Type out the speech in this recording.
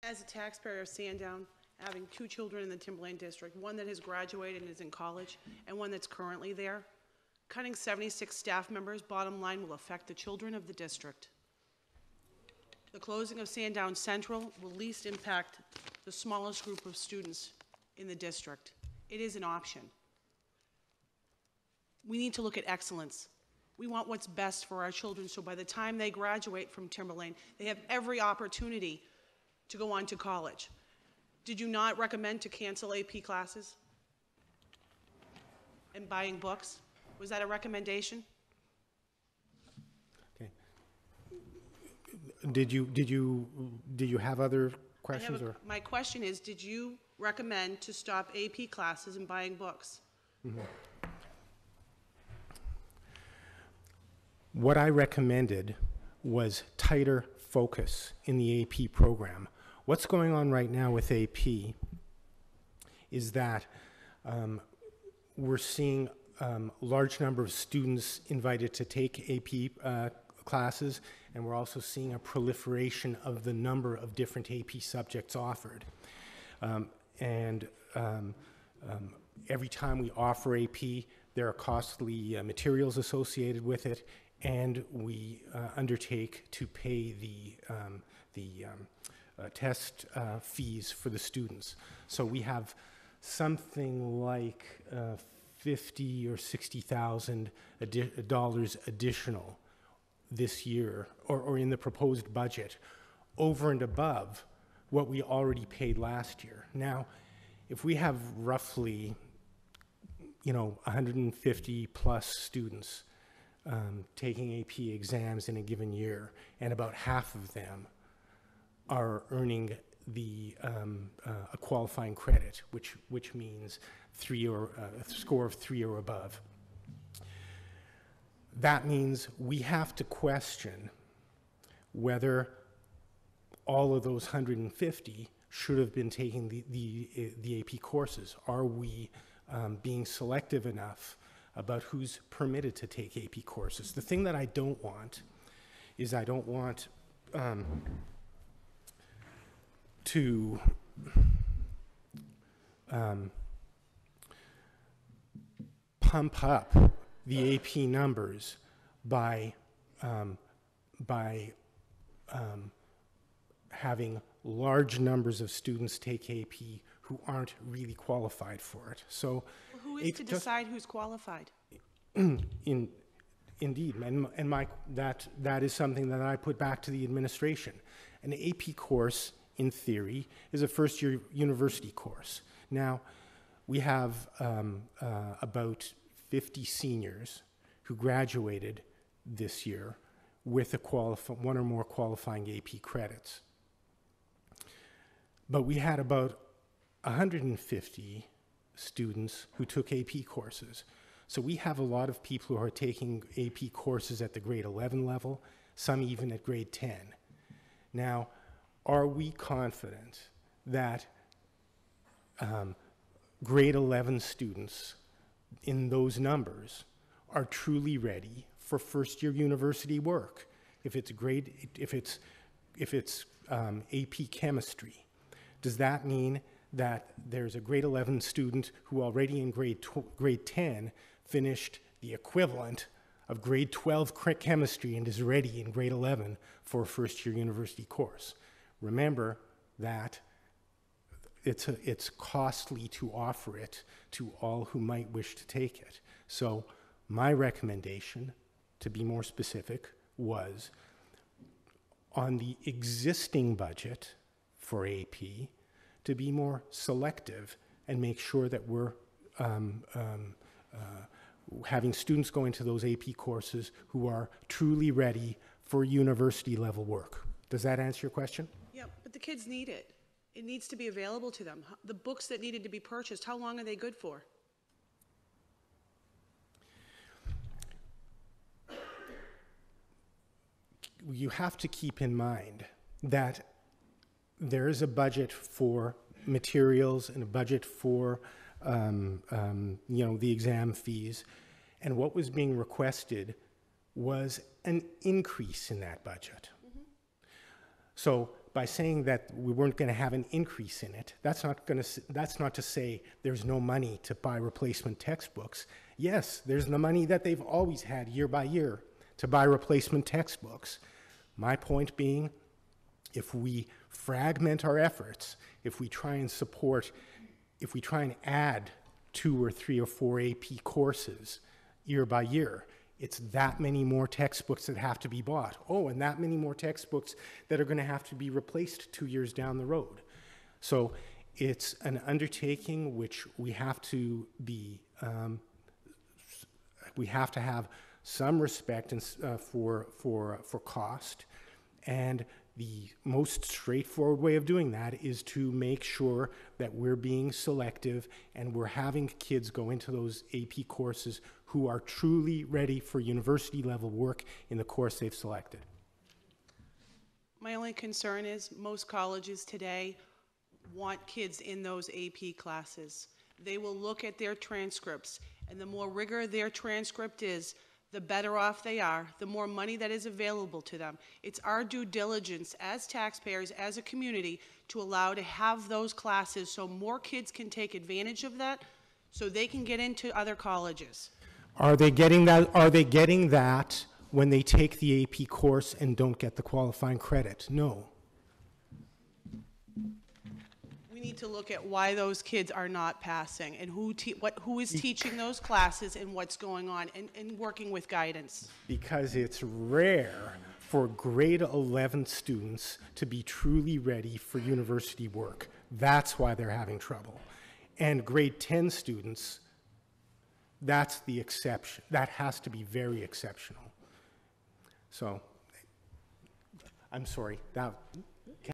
As a taxpayer of Sandown, having two children in the Timberlane district, one that has graduated and is in college, and one that's currently there, cutting 76 staff members, bottom line, will affect the children of the district. The closing of Sandown Central will least impact the smallest group of students in the district. It is an option. We need to look at excellence. We want what's best for our children, so by the time they graduate from Timberlane, they have every opportunity to go on to college. Did you not recommend to cancel AP classes and buying books? Was that a recommendation? Okay. Did you have other questions? My question is, did you recommend to stop AP classes and buying books? Mm-hmm. What I recommended was tighter focus in the AP program. What's going on right now with AP is that we're seeing large number of students invited to take AP classes, and we're also seeing a proliferation of the number of different AP subjects offered. Every time we offer AP, there are costly materials associated with it, and we undertake to pay the test fees for the students. So we have something like $50,000 or $60,000 additional this year, or in the proposed budget, over and above what we already paid last year. Now, if we have roughly, 150 plus students taking AP exams in a given year, and about half of them are earning a qualifying credit, which means a score of 3 or above. That means we have to question whether all of those 150 should have been taking the AP courses. Are we being selective enough about who's permitted to take AP courses? The thing that I don't want is I don't want to pump up the AP numbers by having large numbers of students take AP who aren't really qualified for it. So, well, who is to decide who's qualified? Indeed, and that is something that I put back to the administration. An AP course, in theory, is a first-year university course. Now, we have about 50 seniors who graduated this year with one or more qualifying AP credits. But we had about 150 students who took AP courses. So we have a lot of people who are taking AP courses at the grade 11 level, some even at grade 10. Now, are we confident that grade 11 students in those numbers are truly ready for first-year university work? If it's AP chemistry, does that mean that there's a grade 11 student who already in grade 10 finished the equivalent of grade 12 chemistry and is ready in grade 11 for a first-year university course? Remember that it's costly to offer it to all who might wish to take it. So my recommendation, to be more specific, was on the existing budget for AP to be more selective and make sure that we're having students go into those AP courses who are truly ready for university level work. Does that answer your question? Yeah, but the kids need it. It needs to be available to them. The books that needed to be purchased, how long are they good for? You have to keep in mind that there is a budget for materials and a budget for the exam fees, and what was being requested was an increase in that budget. Mm-hmm. So by saying that we weren't going to have an increase in it, that's not to say there's no money to buy replacement textbooks. Yes, there's the money that they've always had year by year to buy replacement textbooks. My point being, if we fragment our efforts, if we try and add 2 or 3 or 4 AP courses year by year, it's that many more textbooks that have to be bought. Oh, and that many more textbooks that are going to have to be replaced 2 years down the road. So it's an undertaking which we have to be, we have to have some respect for cost, and the most straightforward way of doing that is to make sure that we're being selective and we're having kids go into those AP courses who are truly ready for university level work in the course they've selected. My only concern is most colleges today want kids in those AP classes. They will look at their transcripts, and the more rigor their transcript is, the better off they are, the more money that is available to them. It's our due diligence as taxpayers, as a community, to allow to have those classes so more kids can take advantage of that, so they can get into other colleges. Are they getting that? Are they getting that when they take the AP course and don't get the qualifying credit? No. We need to look at why those kids are not passing and who is teaching those classes and what's going on, and working with guidance. Because it's rare for grade 11 students to be truly ready for university work. That's why they're having trouble. And grade 10 students, that's the exception. That has to be very exceptional. So, I'm sorry.